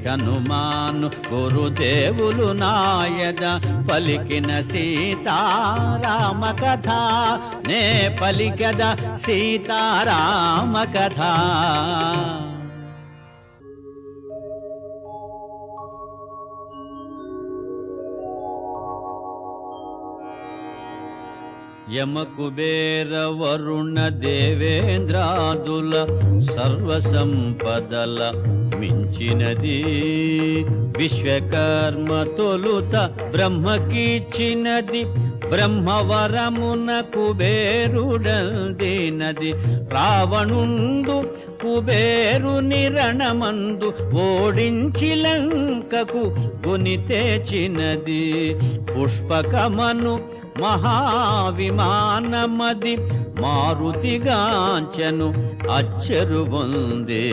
హనుమాను గురుదేవులు నాయద పలికిన సీతారామ కథ నే పలికద సీతారామ కథ. యమ కుబేర వరుణ దేవేంద్రాదుల సర్వసంపదల మించినది విశ్వకర్మ తొలుత బ్రహ్మకిచ్చినది బ్రహ్మవరమున కుబేరుడందినది రావణుండు కుబేరుని రణమందు ఓడించి లంకకు గుని తెచ్చినది పుష్పకమను మహావిమానమది మారుతిగాంచను అచ్చరు పొందే.